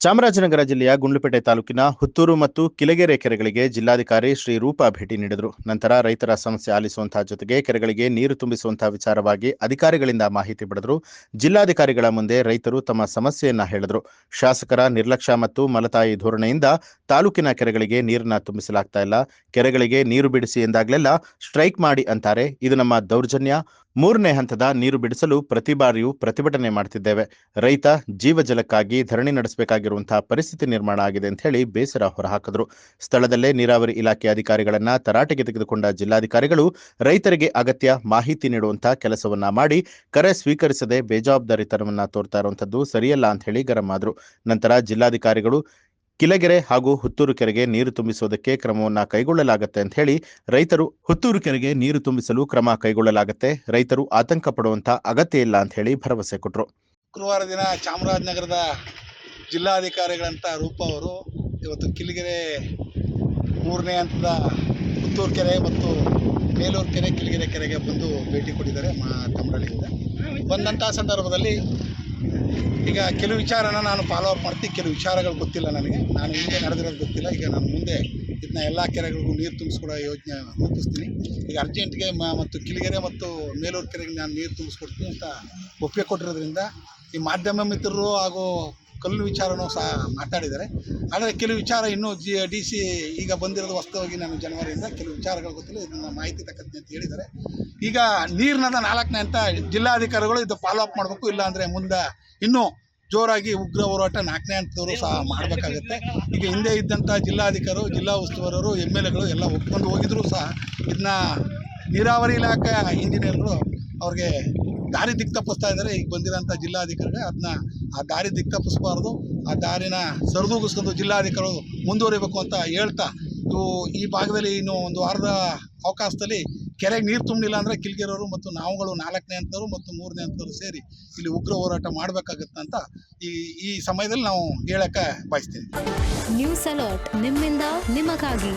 ಚಾಮರಾಜನಗರ ಜಿಲ್ಲೆಯ ಗುಂಡ್ಲುಪೇಟೆ ತಾಲೂಕಿನ ಹುತ್ತೂರು ಮತ್ತು ಕಿಲಗೆರೆ ಕೆರೆಗಳಿಗೆ ಜಿಲ್ಲಾಧಿಕಾರಿ ಶ್ರೀ ರೂಪಾ ಭೇಟಿ ನೀಡಿದರು. ನಂತರ ರೈತರ ಸಮಸ್ಯೆ ಆಲಿಸುವಂತಹ ಜೊತೆಗೆ ಕೆರೆಗಳಿಗೆ ನೀರು ತುಂಬಿಸುವಂತಹ ವಿಚಾರವಾಗಿ ಅಧಿಕಾರಿಗಳಿಂದ ಮಾಹಿತಿ ಪಡೆದರು. ಜಿಲ್ಲಾಧಿಕಾರಿಗಳ ಮುಂದೆ ರೈತರು ತಮ್ಮ ಸಮಸ್ಯೆಯನ್ನ ಹೇಳಿದರು. ಶಾಸಕರ ನಿರ್ಲಕ್ಷ್ಯ ಮತ್ತು ಮಲತಾಯಿ ಧೋರಣೆಯಿಂದ ತಾಲೂಕಿನ ಕೆರೆಗಳಿಗೆ ನೀರನ್ನ ತುಂಬಿಸಲಾಗ್ತಾ ಇಲ್ಲ. ಕೆರೆಗಳಿಗೆ ನೀರು ಬಿಡಿಸಿ ಎಂದಾಗಲೆಲ್ಲ ಸ್ಟ್ರೈಕ್ ಮಾಡಿ ಅಂತಾರೆ. ಇದು ನಮ್ಮ ದೌರ್ಜನ್ಯ. 3ನೇ ಹಂತದ ನೀರು ಬಿಡಿಸಲು ಪ್ರತಿ ಬಾರಿಯೂ ಪ್ರತಿಭಟನೆ ಮಾಡ್ತಿದ್ದೇವೆ. ರೈತ ಜೀವಜಲಕ್ಕಾಗಿ ಧರಣಿ ನಡೆಸಬೇಕಾಗಿರುವಂತಹ ಪರಿಸ್ಥಿತಿ ನಿರ್ಮಾಣ ಆಗಿದೆ ಅಂತ ಹೇಳಿ ಬೇಸರ ಹೊರಹಾಕಿದ್ರು. ಸ್ಥಳದಲ್ಲೇ ನೀರಾವರಿ ಇಲಾಖೆ ಅಧಿಕಾರಿಗಳನ್ನ ತರಾಟೆಗೆ ತೆಗೆದುಕೊಂಡ ಜಿಲ್ಲಾಧಿಕಾರಿಗಳು ರೈತರಿಗೆ ಅಗತ್ಯ ಮಾಹಿತಿ ನೀಡುವಂತಹ ಕೆಲಸವನ್ನ ಮಾಡಿ ಕರೆ ಸ್ವೀಕರಿಸದೆ ಬೇಜವಾಬ್ದಾರಿತನವನ್ನ ತೋರ್ತಾ ಇರುವಂತದ್ದು ಸರಿಯಲ್ಲ ಅಂತ ಹೇಳಿ ಗರಂ ಆದ್ರು. ನಂತರ ಜಿಲ್ಲಾಧಿಕಾರಿಗಳು ಕಿಲಗೆರೆ ಹಾಗೂ ಹುತ್ತೂರು ಕೆರೆಗೆ ನೀರು ತುಂಬಿಸುವುದಕ್ಕೆ ಕ್ರಮವನ್ನ ಕೈಗೊಳ್ಳಲಾಗುತ್ತೆ ಅಂತ ಹೇಳಿ ಹುತ್ತೂರು ಕೆರೆಗೆ ನೀರು ತುಂಬಿಸಲು ಕ್ರಮ ಕೈಗೊಳ್ಳಲಾಗುತ್ತೆ, ರೈತರು ಆತಂಕ ಪಡುವಂತ ಅಗತ್ಯ ಇಲ್ಲ ಅಂತ ಹೇಳಿ ಭರವಸೆ ಕೊಟ್ಟರು. ಶುಕ್ರವಾರ ದಿನ ಚಾಮರಾಜನಗರದ ಜಿಲ್ಲಾಧಿಕಾರಿಗಳಂತ ರೂಪ ಅವರು ಇವತ್ತು ಕಿಲಗೆರೆ 3ನೇ ಹಂತದ ಹುತ್ತೂರು ಕೆರೆ ಮತ್ತು ಮೇಲೂರು ಕೆರೆ ಕಿಲಗೆರೆ ಕೆರೆಗೆ ಬಂದು ಭೇಟಿ ಕೊಟ್ಟಿದ್ದಾರೆ ತಮ್ಮರಳ್ಳಿಯಿಂದ. ಬಂದಂಥ ಸಂದರ್ಭದಲ್ಲಿ ಈಗ ಕೆಲವು ವಿಚಾರನ ನಾನು ಫಾಲೋ ಅಪ್ ಮಾಡ್ತೀನಿ, ಕೆಲವು ವಿಚಾರಗಳು ಗೊತ್ತಿಲ್ಲ ನನಗೆ, ನಾನು ಹಿಂದೆ ನಡೆದಿರೋದು ಗೊತ್ತಿಲ್ಲ. ಈಗ ನಾನು ಮುಂದೆ ಇದನ್ನ ಎಲ್ಲ ಕೆರೆಗಳಿಗೂ ನೀರು ತುಂಬಿಸ್ಕೊಡೋ ಯೋಜನೆ ರೂಪಿಸ್ತೀನಿ. ಈಗ ಅರ್ಜೆಂಟ್ಗೆ ಮತ್ತು ಕಿಲಗೆರೆ ಮತ್ತು ಮೇಲೂರು ಕೆರೆಗೆ ನಾನು ನೀರು ತುಂಬಿಸ್ಕೊಡ್ತೀನಿ ಅಂತ ಒಪ್ಪಿಗೆ ಕೊಟ್ಟಿರೋದ್ರಿಂದ ಈ ಮಾಧ್ಯಮ ಮಿತ್ರರು ಹಾಗೂ ಕಲ್ಲು ವಿಚಾರನೂ ಸಹ ಮಾತಾಡಿದ್ದಾರೆ. ಆದರೆ ಕೆಲವು ವಿಚಾರ ಇನ್ನೂ DC ಈಗ ಬಂದಿರೋದು ವಾಸ್ತವವಾಗಿ ನಾನು ಜನವರಿಯಿಂದ ಕೆಲವು ವಿಚಾರಗಳು ಗೊತ್ತಿಲ್ಲ, ಇದನ್ನು ಮಾಹಿತಿ ತಕ್ಕಂತೆ ಅಂತ ಹೇಳಿದ್ದಾರೆ. ಈಗ ನೀರಿನದ 4ನೇ ಅಂತ ಜಿಲ್ಲಾಧಿಕಾರಿಗಳು ಇದು ಫಾಲೋ ಅಪ್ ಮಾಡಬೇಕು, ಇಲ್ಲಾಂದರೆ ಮುಂದೆ ಇನ್ನೂ ಜೋರಾಗಿ ಉಗ್ರ ಹೋರಾಟ 4ನೇ ಹಂತದವರು ಸಹ ಮಾಡಬೇಕಾಗತ್ತೆ. ಈಗ ಹಿಂದೆ ಇದ್ದಂಥ ಜಿಲ್ಲಾಧಿಕಾರಿಗಳು, ಜಿಲ್ಲಾ ಉಸ್ತುವಾರರು, MLAಗಳು ಎಲ್ಲ ಒಪ್ಕೊಂಡು ಹೋಗಿದ್ರು ಸಹ ಇದನ್ನ ನೀರಾವರಿ ಇಲಾಖೆ ಇಂಜಿನಿಯರ್ಗಳು ಅವ್ರಿಗೆ ದಾರಿ ದಿಕ್ತಪ್ಪಿಸ್ತಾ ಇದ್ದಾರೆ. ಈಗ ಬಂದಿರೋಂಥ ಜಿಲ್ಲಾಧಿಕಾರಿಗಳು ಅದನ್ನ ಆ ದಾರಿ ದಿಕ್ತಪ್ಪಿಸಬಾರ್ದು, ಆ ದಾರಿನ ಸರಿದೂಗಿಸ್ಕೊಂಡು ಜಿಲ್ಲಾಧಿಕಾರಿಗಳು ಮುಂದುವರಿಬೇಕು ಅಂತ ಹೇಳ್ತಾ ಈ ಭಾಗದಲ್ಲಿ ಇನ್ನು ಒಂದು ವಾರದ ಅವಕಾಶದಲ್ಲಿ ಕೆರೆಗೆ ನೀರು ತುಂಬಿಲ್ಲ ಅಂದರೆ ಕಿಲಗೆರೆಯವರು ಮತ್ತು ನಾವುಗಳು 4ನೇ ಹಂತದವರು ಮತ್ತು 3ನೇ ಹಂತದವರು ಸೇರಿ ಇಲ್ಲಿ ಉಗ್ರ ಹೋರಾಟ ಮಾಡಬೇಕಾಗುತ್ತೆ ಅಂತ ಈ ಸಮಯದಲ್ಲಿ ನಾವು ಹೇಳಕ್ಕೆ ಬಯಸ್ತೀವಿ. ನ್ಯೂಸ್ ಅಲರ್ಟ್ ನಿಮ್ಮಿಂದ ನಿಮಗಾಗಿ.